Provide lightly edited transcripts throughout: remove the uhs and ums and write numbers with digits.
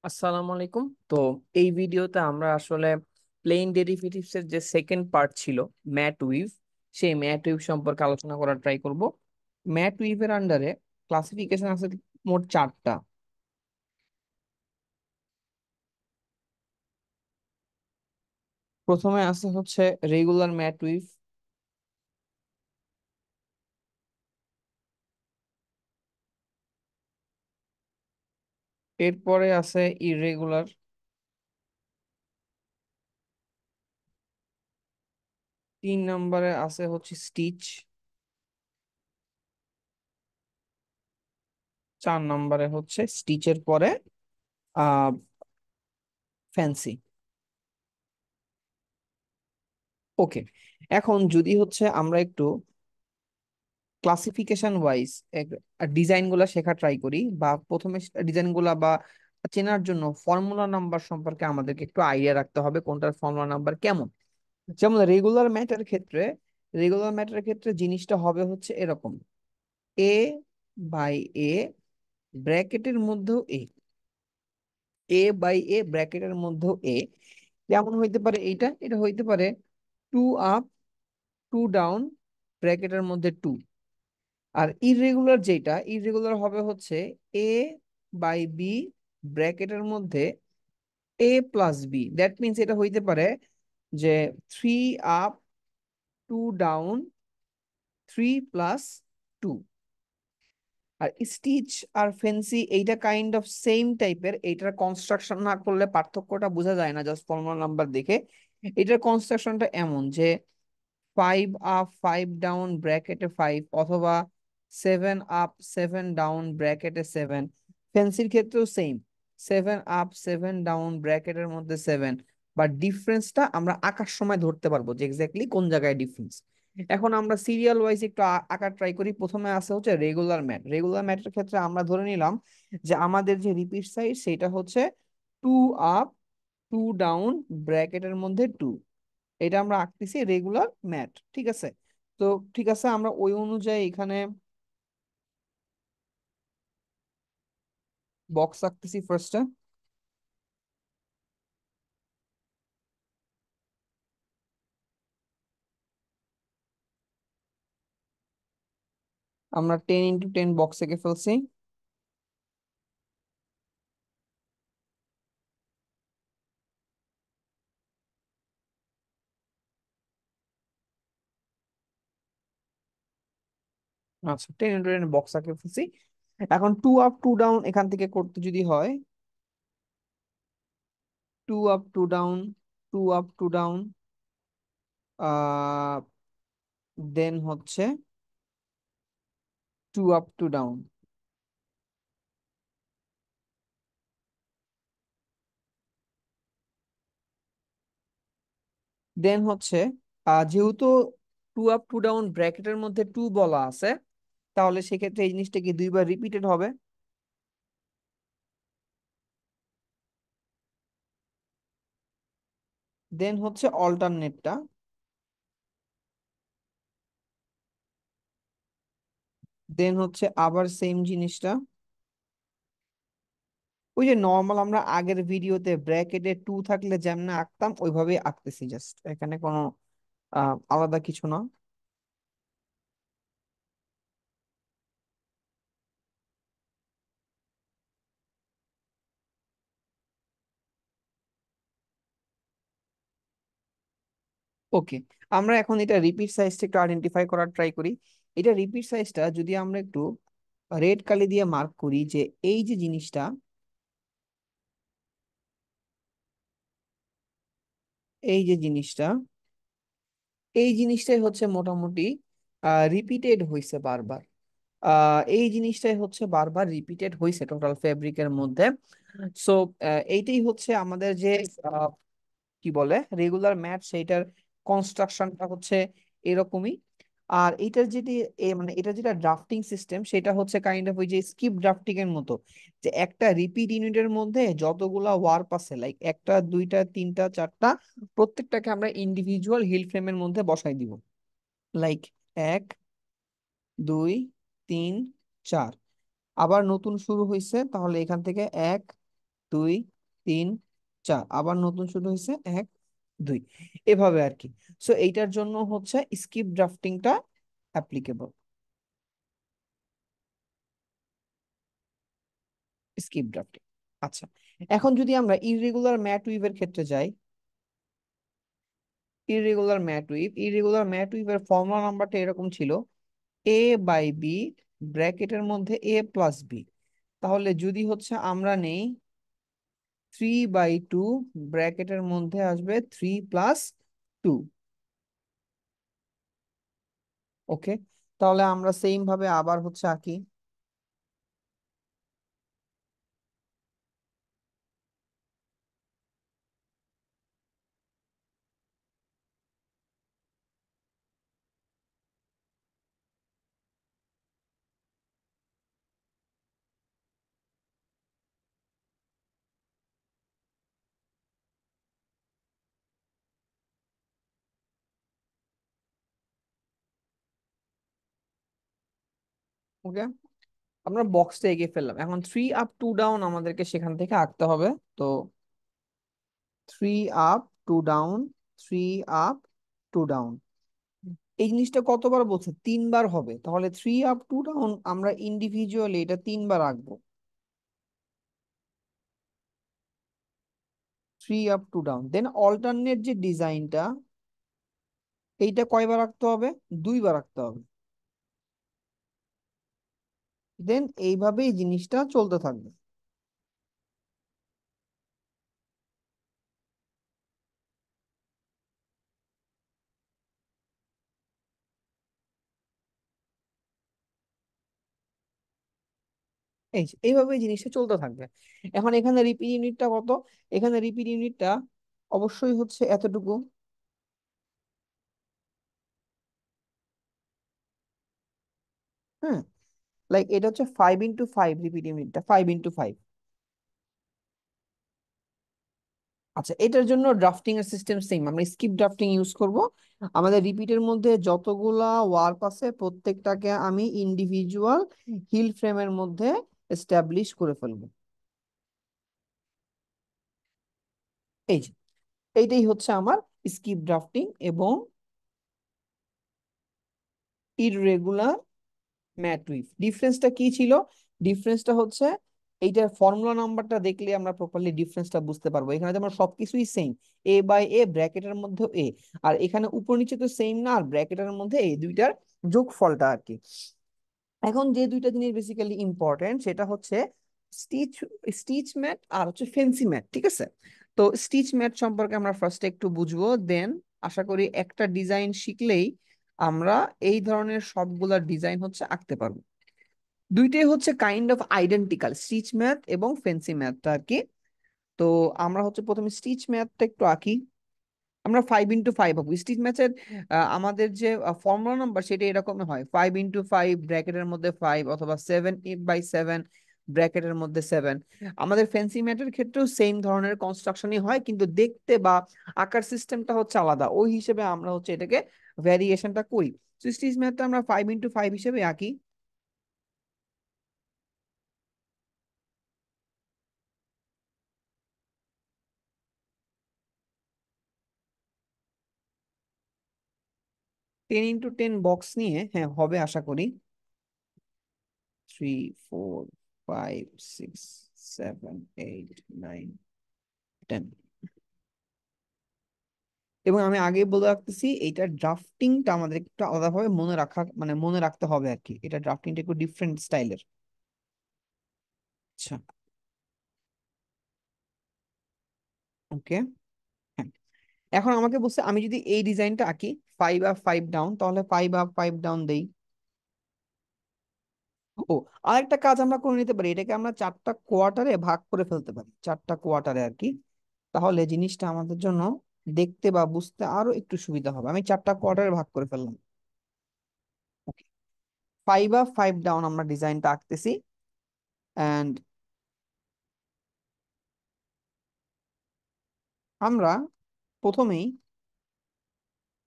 আসসালামু আলাইকুম। তো এই ভিডিওতে আমরা আসলে প্লেন ডেরিভেটিভস এর যে সেকেন্ড পার্ট ছিল ম্যাট উইভ, সেই ম্যাট উইভ সম্পর্কে আলোচনা করার ট্রাই করব। ম্যাট উইভের আন্ডারে ক্লাসিফিকেশন আছে মোট চারটা। প্রথমে আছে হচ্ছে রেগুলার ম্যাট উইভ, এরপরে আছে ইররেগুলার, তিন নম্বরে আছে হচ্ছে স্টিচ, চার নম্বরে হচ্ছে স্টিচের পরে আহ ফ্যান্সি। ওকে, এখন যদি হচ্ছে আমরা একটু ক্লাসিফিকেশন ওয়াইজ ডিজাইন গুলা শেখা ট্রাই করি, বা প্রথমে ডিজাইন গুলা বা চেনার জন্য ফর্মুলা নাম্বার সম্পর্কে আমাদেরকে একটু আইডিয়া রাখতে হবে কোনটার ফর্মুলা নাম্বার কেমন। যেমন রেগুলার ম্যাটারের ক্ষেত্রে জিনিসটা হবে হচ্ছে এরকম: এ বাই এ ব্র্যাকেটের মধ্যেও এ যেমন হইতে পারে এটা হইতে পারে টু আপ টু ডাউন ব্র্যাকেটের মধ্যে টু। আর ইররেগুলার হবে হচ্ছে এ বাই বি ব্র্যাকেটের মধ্যে A plus B. That means এটা হইতে পারে যে three up two down three plus two. আর স্টিচ আর ফেন্সি এইটা কাইন্ড অফ সেম টাইপের, এইটার কনস্ট্রাকশন না করলে পার্থক্যটা বোঝা যায় না জাস্ট ফর্মুলা নাম্বার দেখে। এটার কনস্ট্রাকশনটা এমন যে ফাইভ আপ ফাইভ ডাউন ব্র্যাকেটে ফাইভ, অথবা সেভেন আপ সেভেন ডাউন ব্র্যাকেটে সেভেন। ফেন্সির ক্ষেত্রেও same, seven up seven down ব্র্যাকেটের মধ্যে সেভেন। বাট ডিফারেন্সটা আমরা আঁকার সময় ধরতে পারবো যে এক্স্যাক্টলি কোন জায়গায় ডিফারেন্স। এখন আমরা সিরিয়াল ওয়াইজ একটু আঁকার ট্রাই করি। প্রথমে আছে হচ্ছে রেগুলার ম্যাটের ক্ষেত্রে আমরা ধরে নিলাম যে আমাদের যে রিপিট সাইড সেটা হচ্ছে টু আপ টু ডাউন ব্র্যাকেটের মধ্যে টু। এটা আমরা আঁকতেছি রেগুলার ম্যাট, ঠিক আছে? তো ঠিক আছে, আমরা ওই অনুযায়ী এখানে বক্স আঁকতেছি ফার্স্টে। আমরা 10 × 10 বক্স এঁকে ফেলছি। আচ্ছা, 10 × 10 বক্স আঁকে ফেলছি। এখন টু আপ টু ডাউন এখান থেকে করতে যদি হয়, two up two down, two up two down, ah then হচ্ছে two up two down, then হচ্ছে যেহেতু টু আপ টু ডাউন ব্র্যাকেটের মধ্যে টু বলা আছে, তাহলে সেক্ষেত্রে এই জিনিসটা কি দুইবার রিপিটেড হবে। দেন হচ্ছে অল্টারনেটটা, দেন হচ্ছে আবার সেম জিনিসটা। ওই যে নর্মাল আমরা আগের ভিডিওতে ব্র্যাকেটে টু থাকলে যেমন আঁকতাম ওইভাবে আঁকতেছি, জাস্ট এখানে কোনো আলাদা কিছু না। ওকে, আমরা এখন এটা রিপিট সাইজটা একটু আইডেন্টিফাই করার ট্রাই করি। এটা রিপিট সাইজটা যদি আমরা একটু রেড কালি দিয়ে মার্ক করি, যে এই যে জিনিসটা, এই যে জিনিসটা, এই জিনিসটাই হচ্ছে মোটামুটি রিপিটেড হয়েছে বারবার। এই জিনিসটাই হচ্ছে বারবার রিপিটেড হয়েছে টোটাল ফেব্রিকের মধ্যে। সো এইটাই হচ্ছে আমাদের যে কি বলে রেগুলার ম্যাট, সেইটার কনস্ট্রাকশনটা হচ্ছে এরকমই। আর এটার যেটি মানে এটা যেটা ড্রাফটিং সিস্টেম, সেটা হচ্ছে কাইন্ড অফ ওই যে স্কিপ ড্রাফটিং এর মতো, যে একটা রিপিট ইউনিটের মধ্যে যতগুলা ওয়ার্প আছে, লাইক একটা দুইটা তিনটা চারটা, প্রত্যেকটাকে আমরা ইন্ডিভিজুয়াল হিল ফ্রেমের মধ্যে বসাই দিব। লাইক এক, দুই, তিন, চার। আবার নতুন শুরু হয়েছে, তাহলে এখান থেকে এক, দুই, তিন, চার, আবার নতুন শুরু হয়েছে এক, দুই, এভাবে আর কি। সো এইটার জন্য হচ্ছে স্কিপ ড্রাফটিংটা অ্যাপ্লিকেবল। Skip drafting. আচ্ছা, এখন যদি আমরা ইররেগুলার ম্যাট উইভের ক্ষেত্রে যাই, ইররেগুলার ম্যাট উইভের ফর্মুলা নাম্বারটা এরকম ছিল, এ বাই বি ব্র্যাকেটের মধ্যে এ প্লাস বি। তাহলে যদি হচ্ছে আমরা নেই 3/2 ব্র্যাকেটের মধ্যে আসবে 3+2। ওকে, তাহলে আমরা সেম ভাবে আবার হচ্ছে আঁকি। ওকে, আমরা বক্সটা এঁকে ফেললাম, এখন 3 আপ 2 ডাউন আমাদেরকে সেখান থেকে আঁকতে হবে। তো 3 আপ 2 ডাউন, 3 আপ 2 ডাউন, এই জিনিসটা কতবার বলছে? 3 বার হবে। তাহলে 3 আপ 2 ডাউন আমরা ইন্ডিভিজুয়ালি এটা 3 বার আঁকবো। 3 আপ 2 ডাউন, দেন অল্টারনেট যে ডিজাইনটা, এইটা কয়বার আঁকতে হবে? 2 বার আঁকতে হবে। দেন এইভাবেই জিনিসটা চলতে থাকবে। এইভাবেই জিনিসটা চলতে থাকবে। এখন এখানে রিপিট ইউনিটটা কত? এখানে রিপিট ইউনিটটা অবশ্যই হচ্ছে এতটুকু। হ্যাঁ, লাইক এটা হচ্ছে 5 × 5, রিপিট ইউনিটটা 5 × 5। আচ্ছা, এটার জন্য ড্রাফটিং এর সিস্টেম সেম, আমরা স্কিপ ড্রাফটিং ইউজ করব। আমাদের রিপিটের মধ্যে যতগুলা ওয়ার্ক আছে প্রত্যেকটাকে আমি ইন্ডিভিজুয়াল হিল ফ্রেমের মধ্যে এস্টাবলিশ করে ফেলবো। এই যে, এইটাই হচ্ছে আমার স্কিপ ড্রাফটিং এবং ইররেগুলার ম্যাট্রিক্স। ডিফারেন্সটা কি ছিল? ডিফারেন্সটা হচ্ছে এইটার ফর্মুলা নাম্বারটা দেখলে আমরা প্রপারলি ডিফারেন্সটা বুঝতে পারবো। এখানে তো আমরা সবকিছুই সেম, A/A ব্র্যাকেটের মধ্যে এ, আর এখানে উপর নিচে তো সেম না, আর ব্র্যাকেটের মধ্যে এই দুইটার যোগফলটা আর কি। এখন যে দুইটা জিনিস বেসিক্যালি ইম্পর্টেন্ট সেটা হচ্ছে স্টিচ স্টিচ ম্যাট আর হচ্ছে ফেন্সি ম্যাট, ঠিক আছে? তো স্টিচ ম্যাট সম্পর্কে আমরা ফার্স্টে একটু বুঝবো, দেন আশা করি একটা ডিজাইন শিখলেই আমরা এই ধরনের সবগুলা ডিজাইন হচ্ছে আঁকতে পারবো। দুইটাই হচ্ছে kind of identical, stitch math এবং ফেন্সি ম্যাথটা আর কি। তো আমরা হচ্ছে প্রথমে স্টিচ ম্যাথটা একটু আঁকি। আমরা 5 × 5 আঁকবো স্টিচ ম্যাথের। আমাদের যে ফর্মুলা নাম্বার সেটা এরকম হয়, 5 × 5 ব্র্যাকেটের মধ্যে 5, অথবা 7/7 ব্র্যাকেটের মধ্যে 7। আমাদের ফেন্সি ম্যাথের ক্ষেত্রেও সেম ধরনের কনস্ট্রাকশনই হয়, কিন্তু দেখতে বা আকার সিস্টেমটা হচ্ছে আলাদা, ওই হিসেবে আমরা হচ্ছে এটাকে ভ্যারিয়েশনটা করি। স্টিচ ম্যাথটা আমরা 5 × 5 হিসেবে আঁকি। 10 × 10 বক্স নিয়ে হ্যাঁ হবে আশা করি। 3 4 5 6 7 8 9 10। এবং আমি আগে বলে রাখতেছি, এইটা ড্রাফটিংটা আমাদের একটু আলাদাভাবে মনে রাখা, মানে মনে রাখতে হবে আর কি। এটা ড্রাফটিংটা একটু ডিফারেন্ট স্টাইলের। আচ্ছা, ওকে, হ্যাঁ। এখন আমাকে বলছে আমি যদি এই ডিজাইনটা আঁকি 5 আপ 5 ডাউন, তাহলে 5 আপ 5 ডাউন দেই। ও, আরেকটা কাজ আমরা করে নিতে পারি, এটাকে আমরা 4টা কোয়ার্টারে ভাগ করে ফেলতে পারি, 4টা কোয়ার্টারে আর কি। তাহলে জিনিসটা আমাদের জন্য দেখতে বা বুঝতে আরো একটু সুবিধা হবে। আমি 4টা কোয়ার্টারে ভাগ করে ফেললাম। 5 আপ 5 ডাউন আমরা ডিজাইনটা আঁকতেছি। অ্যান্ড আমরা প্রথমেই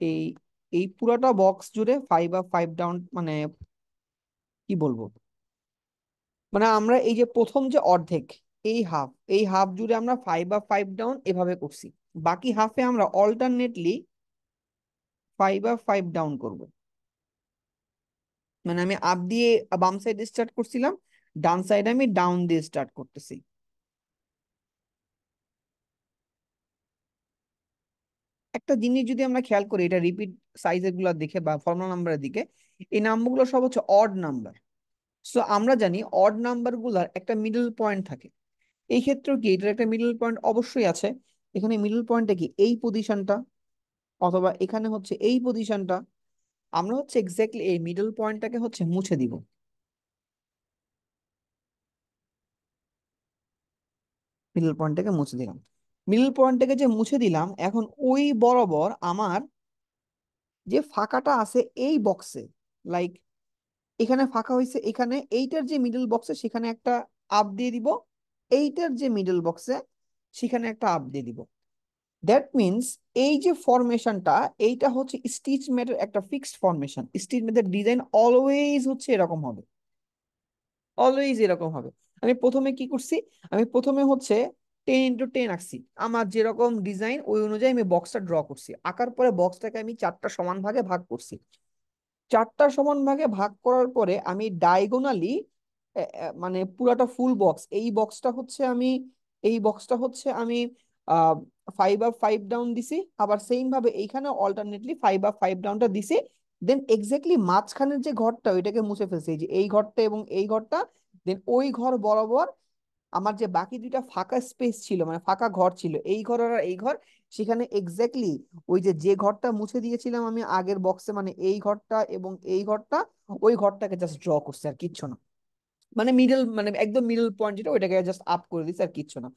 এই এই পুরাটা বক্স জুড়ে 5 আপ 5 ডাউন, মানে কি বলবো, মানে আমরা এই যে প্রথম যে অর্ধেক, এই হাফ জুড়ে আমরা 5 আপ 5 ডাউন এভাবে করছি। বাকি হাফে আমরা অল্টারনেটলি 5 আপ 5 ডাউন করব। মানে আমি আপ দিয়ে বাম সাইডে স্টার্ট করছিলাম, ডান সাইডে আমি ডাউন দিয়ে স্টার্ট করতেছি। একটা জিনিস যদি আমরা খেয়াল করি, এটা রিপিট সাইজের গুলা দেখে বা ফর্মুলা নাম্বারের দিকে, এই নাম্বারগুলো সব হচ্ছে অড নাম্বার। সো আমরা জানি অড নাম্বার গুলার একটা মিডল পয়েন্ট থাকে। এই ক্ষেত্রেও কি এটার একটা মিডল পয়েন্ট অবশ্যই আছে। এখানে মিডল পয়েন্টটা কি এই পজিশনটা, অথবা এখানে হচ্ছে এই পজিশনটা। আমরা হচ্ছে এক্স্যাক্টলি এই মিডল পয়েন্টটাকে হচ্ছে মুছে দিব। মিডল পয়েন্টটাকে মুছে দিলাম। মিডল পয়েন্টটাকে যে মুছে দিলাম, এখন ওই বরাবর আমার যে ফাঁকাটা আছে এই বক্সে, লাইক এখানে ফাঁকা হয়েছে, এখানে এইটার যে মিডল বক্সে সেখানে একটা আপ দিয়ে দিব, এইটার যে মিডল বক্সে সেখানে একটা আপ দিয়ে দিব। দ্যাট মিনস এই যে ফরমেশনটা, এইটা হচ্ছে স্টিচ ম্যাটের একটা ফিক্সড ফরমেশন। স্টিচ ম্যাটের ডিজাইন অলওয়েজ হচ্ছে এরকম হবে, অলওয়েজ এরকম হবে। আমি প্রথমে কি করছি, আমি প্রথমে হচ্ছে 10 × 10 আঁকছি। আমার যেরকম ডিজাইন ওই অনুযায়ী আমি বক্সটা ড্র করছি। আঁকার পরে বক্সটাকে আমি 4টা সমান ভাগে ভাগ করছি। 4টা সমান ভাগে ভাগ করার পরে আমি ডায়াগোনালি, মানে পুরাটা ফুল বক্স, এই বক্সটা হচ্ছে আমি 5 আপ 5 ডাউন দিছি। আবার সেম ভাবে এইখানে অল্টারনেটলি 5 আপ 5 ডাউনটা দিছি। দেন এক্স্যাক্টলি মাঝখানের যে ঘরটা ওইটাকে মুছে ফেলছি, এই যে এই ঘরটা এবং এই ঘরটা। দেন ওই ঘর বরাবর আমার যে বাকি দুইটা ফাঁকা স্পেস ছিল, মানে ফাঁকা ঘর ছিল, এই ঘর আর এই ঘর, সেখানে এক্স্যাক্টলি ওই যে যে ঘরটা মুছে দিয়েছিলাম আমি আগের বক্সে, মানে এই ঘরটা এবং এই ঘরটা, ওই ঘরটাকে জাস্ট ড্র করছে আর কিচ্ছু না। মানে মিডল, মানে একদম মিডল পয়েন্ট যেটা ওইটাকে জাস্ট আপ করে দিচ্ছে আর কিচ্ছু না।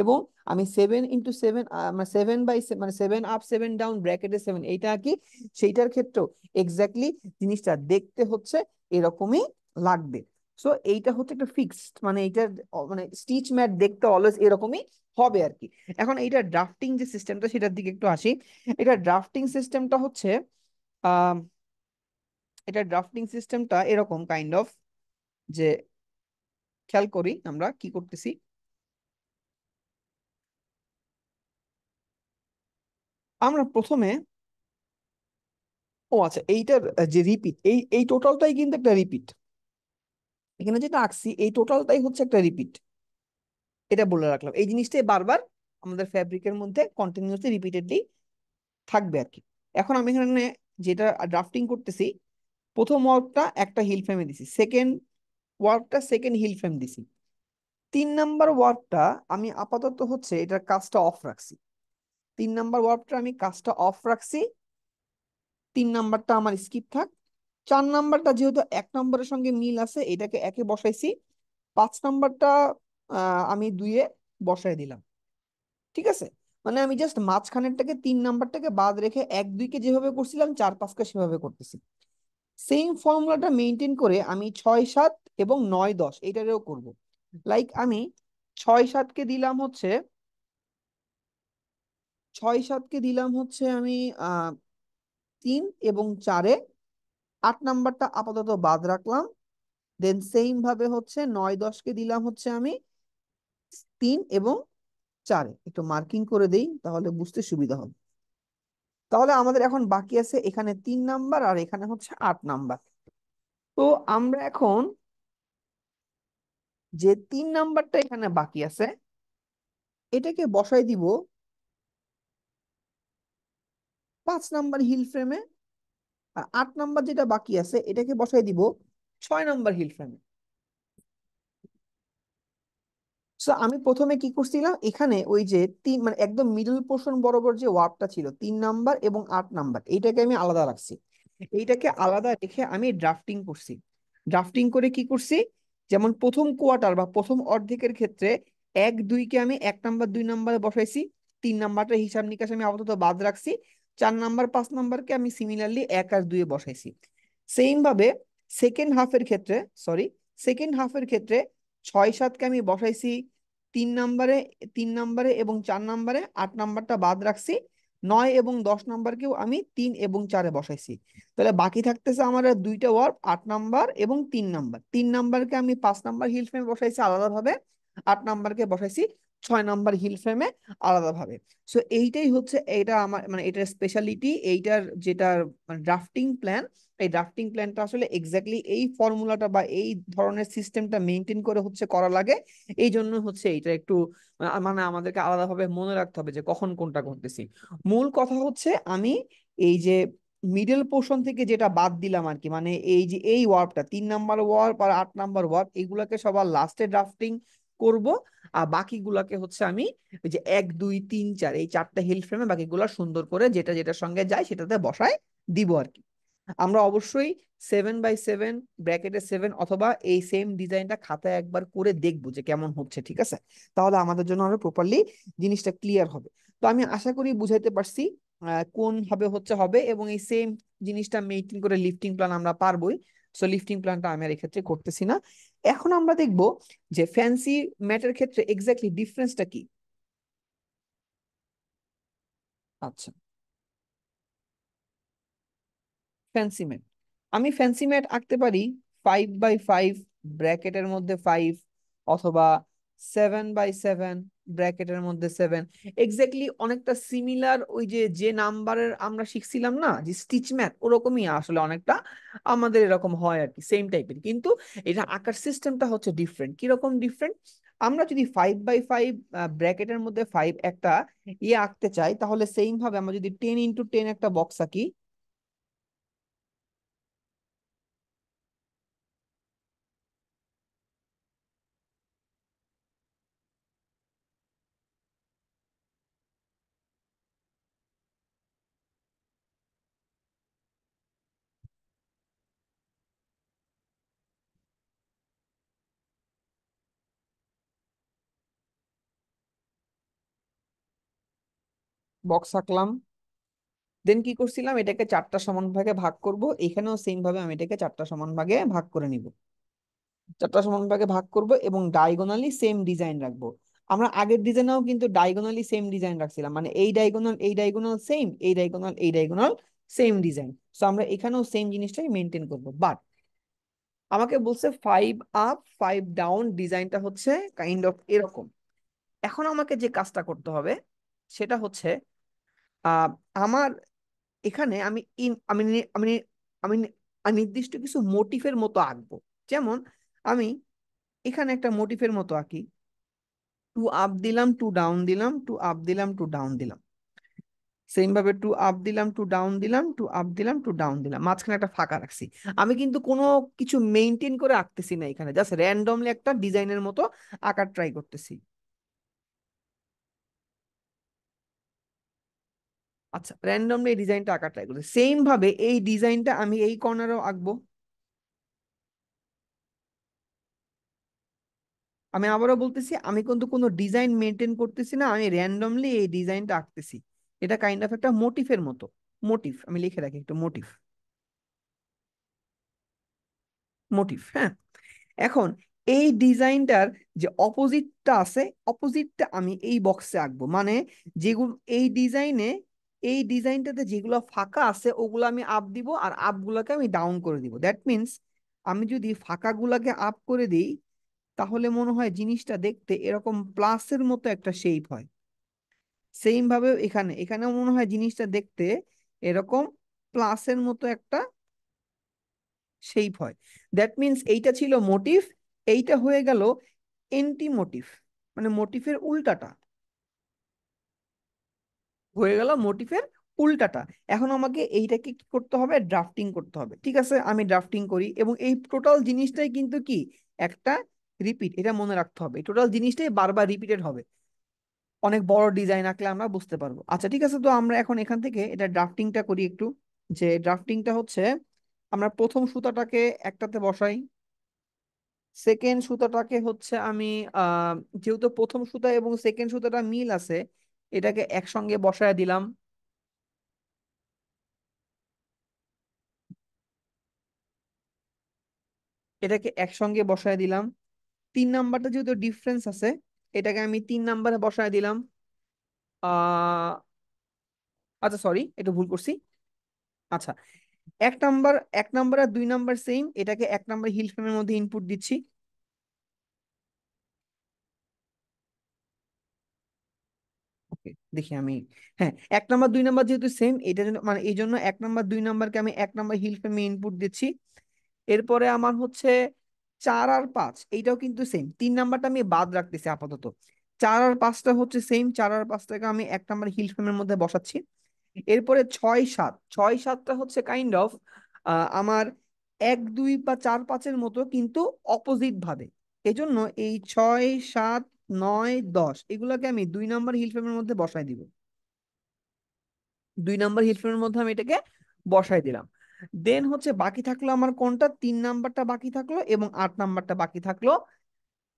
এবং আমি 7 × 7, মানে 7 বাই, মানে 7 আপ 7 ডাউন ব্র্যাকেটে 7, এইটা কি সেইটার ক্ষেত্রেও এক্স্যাক্টলি জিনিসটা দেখতে হচ্ছে এরকমই লাগবে। সো এইটা হচ্ছে একটা ফিক্সড, মানে এইটার মানে স্টিচ ম্যাট দেখতে অলওয়েজ এরকমই হবে আর কি। এখন এইটা ড্রাফটিং যে সিস্টেমটা সেটার দিকে একটু আসি। এটা ড্রাফটিং সিস্টেমটা হচ্ছে আহ এটা ড্রাফটিং সিস্টেমটা এরকম কাইন্ড অফ, যে খেয়াল করি আমরা কি করতেছি। আমরা প্রথমে, ও আচ্ছা, এইটার যে রিপিট, এই এই টোটালটাই কিন্তু একটা রিপিট। এখানে যেটা আঁকছি এই টোটালটাই হচ্ছে একটা রিপিট। এটা বলে রাখলাম, এই জিনিসটাই বারবার আমাদের ফ্যাব্রিকের মধ্যে কন্টিনিউসলি রিপিটেডলি থাকবে আর কি। এখন আমি এখানে যেটা ড্রাফটিং করতেছি, প্রথম ওয়ার্কটা একটা হিল ফ্রেমে দিছি, সেকেন্ড ওয়ার্কটা সেকেন্ড হিল ফ্রেম দিছি, 3 নাম্বার ওয়ার্কটা আমি আপাতত হচ্ছে এটার কাজটা অফ রাখছি। 3 নাম্বার ওয়ার্কটা আমি কাজটা অফ রাখছি, 3 নাম্বারটা আমার স্কিপ থাক। 4 নাম্বারটা যেহেতু 1 নম্বরের সঙ্গে মিল আছে, এটাকে একে বসাইছি। 5 নাম্বারটা আমি 2-এ বসাই দিলাম। ঠিক আছে, মানে আমি জাস্ট মাঝখানেরটাকে 3 নাম্বারটাকে বাদ রেখে 1 2 কে যেভাবে করছিলাম 4 5কে সেভাবে করতেছি। সেম ফর্মুলাটা মেনটেন করে আমি 6 7 এবং 9 10 এইটারেও করব। লাইক আমি 6 7কে দিলাম হচ্ছে, 6 7কে দিলাম হচ্ছে আমি 3 এবং 4-এ। 8 নাম্বারটা আপাতত বাদ রাখলাম। দেন সেম ভাবে হচ্ছে 9 10কে দিলাম হচ্ছে আমি 3 এবং 4-এ। একটু মার্কিং করে দেই তাহলে বুঝতে সুবিধা হবে। তাহলে আমাদের এখন বাকি আছে এখানে 3 নাম্বার আর এখানে হচ্ছে 8 নাম্বার। তো আমরা এখন যে 3 নাম্বারটা এখানে বাকি আছে এটাকে বসাই দিব 5 নাম্বার হিল ফ্রেমে। আর 8 নাম্বার যেটা বাকি আছে এটাকে বসাই দিব 6 নাম্বার হিল ফ্রেমে। সো আমি প্রথমে কি করছিলাম, এখানে ওই যে তিন, মানে একদম মিডল পোর্শন বরাবর যে ওয়ার্কটা ছিল 3 নাম্বার এবং 8 নাম্বার, এইটাকে আমি আলাদা রাখছি। এইটাকে আলাদা রেখে আমি ড্রাফটিং করছি। ড্রাফটিং করে কি করছি, যেমন প্রথম কোয়ার্টার বা প্রথম অর্ধেকের ক্ষেত্রে 1 2কে আমি 1 নাম্বার 2 নাম্বারে বসাইছি। 3 নাম্বারটা হিসাব নিকাশ আমি আপাতত বাদ রাখছি। 4 নাম্বার 5 নাম্বারকে আমি সিমিলারলি 1 আর 2-এ বসাইছি। সেম ভাবে সেকেন্ড হাফের ক্ষেত্রে, সরি, সেকেন্ড হাফের ক্ষেত্রে 6 7কে আমি বসাইছি 3 নাম্বারে, 3 নাম্বারে এবং 4 নাম্বারে। 8 নাম্বারটা বাদ রাখছি। 9 এবং 10 নাম্বারকেও আমি 3 এবং 4-এ বসাইছি। তাহলে বাকি থাকতেছে আমার আর দুইটা ওয়ার্ক, 8 নাম্বার এবং 3 নাম্বার। 3 নাম্বারকে আমি 5 নাম্বার হিল ফ্রেমে বসাইছি আলাদাভাবে। 8 নাম্বারকে বসাইছি 6 নাম্বার হিল ফ্রেমে আলাদাভাবে। সো এইটাই হচ্ছে এটা আমার মানে এটার স্পেশালিটি, এইটার যেটা ড্রাফটিং প্ল্যান, এই ড্রাফটিং প্ল্যানটা আসলে এক্স্যাক্টলি এই ফর্মুলাটা বা এই ধরনের সিস্টেমটা মেনটেন করে হচ্ছে করা লাগে। এই জন্য হচ্ছে এটা একটু মানে আমাদেরকে আলাদাভাবে মনে রাখতে হবে যে কখন কোনটা করতেছি। মূল কথা হচ্ছে আমি এই যে মিডল পোর্শন থেকে যেটা বাদ দিলাম আর কি, মানে এই যে এই ওয়ার্বটা 3 নাম্বার ওয়ার্ব আর 8 নাম্বার ওয়ার্ব এগুলাকে সবার লাস্টে ড্রাফটিং করব। আর বাকিগুলাকে হচ্ছে আমি ওই যে 1 2 3 4 এই 4টা হিল ফ্রেমে বাকিগুলা সুন্দর করে যেটা যেটার সঙ্গে যায় সেটাতে বসায় দিব আর কি। আমরা অবশ্যই 7 বাই 7 ব্র্যাকেটে 7 অথবা এই সেম ডিজাইনটা খাতায় একবার করে দেখবো যে কেমন হচ্ছে, ঠিক আছে? তাহলে আমাদের জন্য আরো প্রপারলি জিনিসটা ক্লিয়ার হবে। তো আমি আশা করি বুঝাইতে পারছি কোন ভাবে হচ্ছে হবে, এবং এই সেম জিনিসটা মেইনটেইন করে লিফটিং প্ল্যান আমরা পারবোই। সো লিফটিং প্ল্যানটা আমি আর এক্ষেত্রে করতেছি না। এখন আমরা দেখবো যে ফ্যান্সি ম্যাটের ক্ষেত্রে এক্স্যাক্টলি ডিফারেন্সটা কি। আচ্ছা, ফ্যান্সি ম্যাট, আমি ফ্যান্সি ম্যাট আঁকতে পারি 5 বাই 5 ব্র্যাকেটের মধ্যে 5, অথবা 7 বাই 7 ব্র্যাকেটের মধ্যে 7। এক্স্যাক্টলি অনেকটা সিমিলার ওই যে যে নাম্বারের আমরা শিখছিলাম না যে স্টিচ ম্যাথ, ওরকমই আসলে অনেকটা আমাদের এরকম হয় আর কি, সেম টাইপের। কিন্তু এটা আঁকার সিস্টেমটা হচ্ছে ডিফারেন্ট। কিরকম ডিফারেন্ট? আমরা যদি 5 বাই 5 ব্র্যাকেটের মধ্যে 5 একটা ইয়ে আঁকতে চাই, তাহলে সেম ভাবে আমরা যদি 10 × 10 একটা বক্স আঁকি। বক্স আঁকলাম, দেন কি করছিলাম, এটাকে 4টা সমান ভাগে ভাগ করব। এখানেও সেম ভাবে আমি এটাকে 4টা সমান ভাগে ভাগ করে নিব। 4টা সমান ভাগে ভাগ করব এবং ডায়াগোনালি সেম ডিজাইন রাখবো। আমরা আগের ডিজাইনেও কিন্তু ডায়াগোনালি সেম ডিজাইন রাখছিলাম, মানে এই ডায়াগোনাল সেম, এই ডায়াগোনাল সেম ডিজাইন। সো আমরা এখানেও সেম জিনিসটাই মেনটেন করব। বাট আমাকে বলছে 5 আপ 5 ডাউন ডিজাইনটা হচ্ছে কাইন্ড অফ এরকম। এখন আমাকে যে কাজটা করতে হবে সেটা হচ্ছে আহ আমার এখানে আমি ইন আমি নি- আমি নি- আমি নি- আমি নির্দিষ্ট কিছু মোটিফের মতো আঁকবো। যেমন আমি এখানে একটা মোটিফের মতো আঁকি, 2 আপ দিলাম 2 ডাউন দিলাম, 2 আপ দিলাম 2 ডাউন দিলাম। সেম ভাবে 2 আপ দিলাম 2 ডাউন দিলাম, 2 আপ দিলাম 2 ডাউন দিলাম, মাঝখানে একটা ফাঁকা রাখছি। আমি কিন্তু কোনো কিছু মেনটেন করে আঁকতেছি না, এখানে জাস্ট র্যান্ডমলি একটা ডিজাইনের মতো আঁকার ট্রাই করতেছি। আচ্ছা, র্যান্ডমলি এই ডিজাইনটা আঁকার ট্রাই করতেছি, সেম ভাবে এই ডিজাইনটা আমি এই কর্নারেও আঁকবো। আমি আবারও বলতেছি, আমি কিন্তু কোনো ডিজাইন মেনটেন করতেছি না, আমি র্যান্ডমলি এই ডিজাইনটা আঁকতেছি। এটা কাইন্ড অফ একটা মোটিফের মতো। মোটিফ আমি লিখে রাখি একটু, মোটিফ, মোটিফ, হ্যাঁ। এখন এই ডিজাইনটার যে অপোজিটটা আছে, অপোজিটটা আমি এই বক্সে আঁকবো। মানে যেগুলো এই ডিজাইনটাতে যেগুলো ফাঁকা আছে ওগুলো আমি আপ দিব, আর আপগুলোকে আমি ডাউন করে দিব। দ্যাট মিনস আমি যদি ফাঁকাগুলোকে আপ করে দিই, তাহলে মনে হয় জিনিসটা দেখতে এরকম প্লাসের মতো একটা শেপ হয়। সেম ভাবে এখানেও মনে হয় জিনিসটা দেখতে এরকম প্লাসের মতো একটা শেপ হয়। দ্যাট মিনস এইটা ছিল মোটিভ, এইটা হয়ে গেল এন্টি মোটিভ, মানে মোটিফের উল্টাটা হয়ে গেল, মোটিফের উল্টাটা। এখন আমাকে এইটাকে কি করতে হবে, ড্রাফটিং করতে হবে। ঠিক আছে, আমি ড্রাফটিং করি, এবং এই টোটাল জিনিসটাই কিন্তু কি একটা রিপিট, এটা মনে রাখতে হবে, টোটাল জিনিসটাই বারবার রিপিটেড হবে। অনেক বড় ডিজাইন আঁকলে আমরা বুঝতে পারবো। আচ্ছা ঠিক আছে, তো আমরা এখন এখান থেকে এটা ড্রাফটিংটা করি একটু। যে ড্রাফটিংটা হচ্ছে, আমরা প্রথম সুতাটাকে একটাতে বসাই, সেকেন্ড সুতাটাকে হচ্ছে আমি আহ যেহেতু প্রথম সুতা এবং সেকেন্ড সুতাটা মিল আছে, এটাকে একসঙ্গে বসায় দিলাম। এটাকে একসঙ্গে বসায় দিলাম। 3 নাম্বারটা যেহেতু ডিফারেন্স আছে, এটাকে আমি 3 নাম্বারে বসায় দিলাম। আহ আচ্ছা সরি, একটু ভুল করছি। আচ্ছা, 1 নাম্বার আর 2 নাম্বার সেম, এটাকে 1 নাম্বার হিল ফ্রেমের মধ্যে ইনপুট দিচ্ছি। ওকে, দেখি আমি। হ্যাঁ, 1 নাম্বার 2 নাম্বার যেহেতু সেম, এটা জন্য মানে এই জন্য 1 নাম্বার 2 নাম্বারকে আমি 1 নাম্বার হিল ফ্রেমে ইনপুট দিচ্ছি। এরপরে আমার হচ্ছে 4 আর 5, এইটাও কিন্তু সেম। 3 নাম্বারটা আমি বাদ রাখতেছি আপাতত। 4 আর 5টা হচ্ছে সেম, 4 আর 5টাকে আমি 1 নাম্বার হিল ফ্রেমের মধ্যে বসাচ্ছি। এরপরে 6 7, 6 7টা হচ্ছে কাইন্ড অফ আমার 1 2 বা 4 5-এর মতো, কিন্তু অপোজিট ভাবে। এই জন্য এই 6 7 9 10 এগুলোকে আমি 2 নাম্বার হিল ফ্রেমের মধ্যে বসাই দিব। 2 নাম্বার হিল ফ্রেমের মধ্যে আমি এটাকে বসাই দিলাম। দেন হচ্ছে বাকি থাকলো আমার কোনটা, 3 নাম্বারটা বাকি থাকলো এবং 8 নাম্বারটা বাকি থাকলো।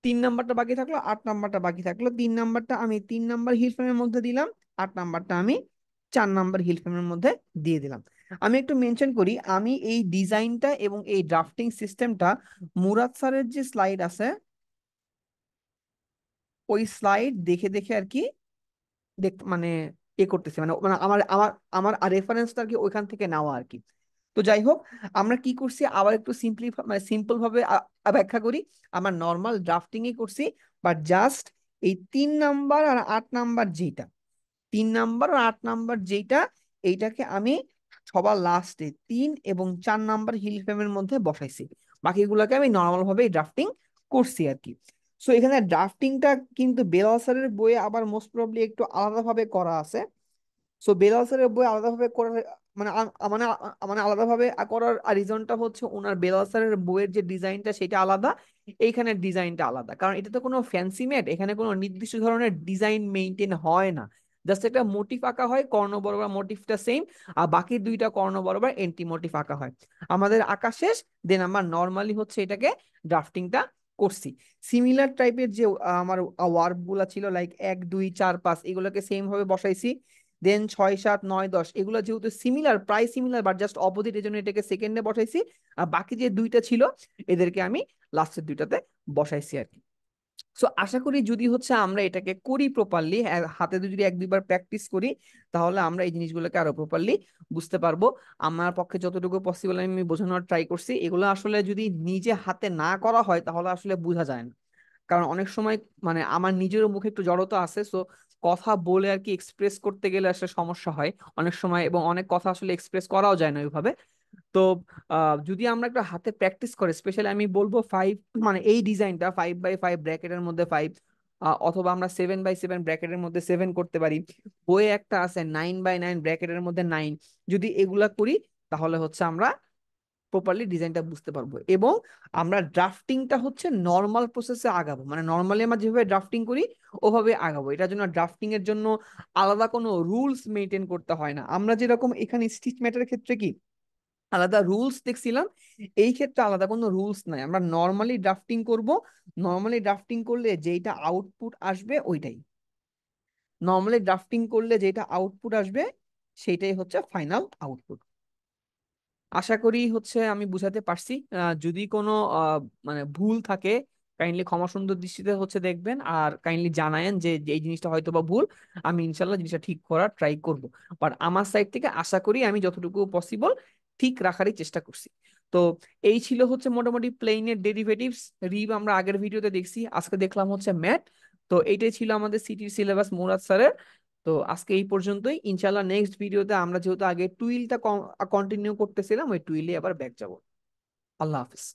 3 নাম্বারটা বাকি থাকলো, 8 নাম্বারটা বাকি থাকলো। 3 নাম্বারটা আমি 3 নাম্বার হিল ফ্রেমের মধ্যে দিলাম, 8 নাম্বারটা আমি 4 নাম্বার হিল ফ্রেমের মধ্যে দিয়ে দিলাম। আমি একটু মেনশন করি, আমি এই ডিজাইনটা এবং এই ড্রাফটিং সিস্টেমটা মুরাদ স্যারের যে স্লাইড আছে ওই স্লাইড দেখে দেখে আর কি দেখ মানে করতেছি, মানে মানে আমার আমার আমার রেফারেন্সটা আর কি ওইখান থেকে নেওয়া আর কি। তো যাই হোক, আমরা কি করছি আবার একটু মানে সিম্পল ভাবে ব্যাখ্যা করি। আমরা নর্মাল ড্রাফটিং ই করছি, বাট জাস্ট এই 3 নাম্বার আর 8 নাম্বার যেটা, 3 নাম্বার আর 8 নাম্বার যেটা, এইটাকে আমি সবার লাস্টে 3 এবং 4 নাম্বার হিল ফ্রেমের মধ্যে বসাইছি। বাকিগুলোকে আমি নর্মাল ভাবে ড্রাফটিং করছি আর কি। সো এখানে ড্রাফটিংটা কিন্তু বেলাল স্যারের বইয়ে আবার মোস্ট প্রবলি একটু আলাদাভাবে করা আছে। সো বেলাল স্যারের বই আলাদাভাবে করার মানে মানে আলাদাভাবে করার রিজনটা হচ্ছে ওনার বেলাল স্যারের বইয়ের যে ডিজাইনটা সেটা আলাদা, এইখানের ডিজাইনটা আলাদা। কারণ এটা তো কোনো ফ্যান্সি মেড, এখানে কোনো নির্দিষ্ট ধরনের ডিজাইন মেনটেন হয় না। জাস্ট একটা মোটিভ আঁকা হয়, কর্ণ বরাবর মোটিভটা সেম, আর বাকি 2টা কর্ণ বরাবর এন্টি মোটিভ আঁকা হয়। আমাদের আঁকা শেষ, দেন আমরা নর্মালি হচ্ছে এটাকে ড্রাফটিংটা করছি। সিমিলার টাইপের যে আমার ওয়ার্ক গুলা ছিল, লাইক 1 2 4 5, এগুলোকে সেম ভাবে বসাইছি। দেন 6 7 9 10 এগুলো যেহেতু সিমিলার, প্রায় সিমিলার বাট জাস্ট অপোজিট, এই জন্য এটাকে সেকেন্ডে বসাইছি। আর বাকি যে 2টা ছিল এদেরকে আমি লাস্টের 2টাতে বসাইছি আর কি। সো আশা করি যদি হচ্ছে আমরা এটাকে করি প্রপারলি, হাতে যদি 1 2 বার প্র্যাকটিস করি, তাহলে আমরা এই জিনিসগুলোকে আরো প্রপারলি বুঝতে পারবো। আমার পক্ষে যতটুকু পসিবল আমি বোঝানোর ট্রাই করছি। এগুলো আসলে যদি নিজে হাতে না করা হয় তাহলে আসলে বোঝা যায় না। কারণ অনেক সময় মানে আমার নিজেরও মুখে একটু জড়তা আছে, সো কথা বলে আর কি এক্সপ্রেস করতে গেলে আসলে সমস্যা হয় অনেক সময়, এবং অনেক কথা আসলে এক্সপ্রেস করাও যায় না ওইভাবে। তো যদি আমরা একটু হাতে প্র্যাকটিস করে, স্পেশালি আমি বলবো 5, মানে এই ডিজাইনটা 5 বাই 5 ব্র্যাকেটের মধ্যে 5, অথবা আমরা 7 বাই 7 ব্র্যাকেটের মধ্যে 7 করতে পারি। বইয়ে একটা আছে 9 বাই 9 ব্র্যাকেটের মধ্যে 9, যদি এগুলা করি তাহলে হচ্ছে আমরা প্রপারলি ডিজাইনটা বুঝতে পারবো। এবং আমরা ড্রাফটিংটা হচ্ছে নর্মাল প্রসেসে আগাবো, মানে নর্মালি আমরা যেভাবে ড্রাফটিং করি ওভাবে আগাবো। এটার জন্য ড্রাফটিং এর জন্য আলাদা কোনো রুলস মেনটেন করতে হয় না। আমরা যেরকম এখানে স্টিচ ম্যাটের ক্ষেত্রে কি আলাদা রুলস দেখছিলাম, এই ক্ষেত্রে আলাদা কোনো রুলস নাই। আমরা নর্মালি ড্রাফটিং করব, নর্মালি ড্রাফটিং করলে যেটা আউটপুট আসবে ওইটাই, নর্মালি ড্রাফটিং করলে যেটা আউটপুট আসবে সেটাই হচ্ছে ফাইনাল আউটপুট। আশা করি হচ্ছে আমি বুঝাতে পারছি। যদি কোনো মানে ভুল থাকে কাইন্ডলি ক্ষমা সুন্দর দৃষ্টিতে হচ্ছে দেখবেন, আর কাইন্ডলি জানায়েন যে যে এই জিনিসটা হয়তো বা ভুল। আমি ইনশাল্লাহ জিনিসটা ঠিক করার ট্রাই করব। বাট আমার সাইড থেকে আশা করি আমি যতটুকু পসিবল ঠিক রাখারই চেষ্টা করছি। তো এই ছিল হচ্ছে মোটামুটি প্লেনের ডেরিভেটিভস। রিব আমরা আগের ভিডিওতে দেখছি, আজকে দেখলাম হচ্ছে ম্যাথ। তো এইটাই ছিল আমাদের সিটির সিলেবাস মুরাদ স্যারের। তো আজকে এই পর্যন্তই, ইনশাল্লাহ নেক্সট ভিডিওতে আমরা যেহেতু আগে টুইলটা কন্টিনিউ করতেছিলাম, ওই টুইলে আবার ব্যাক যাব। আল্লাহ হাফিজ।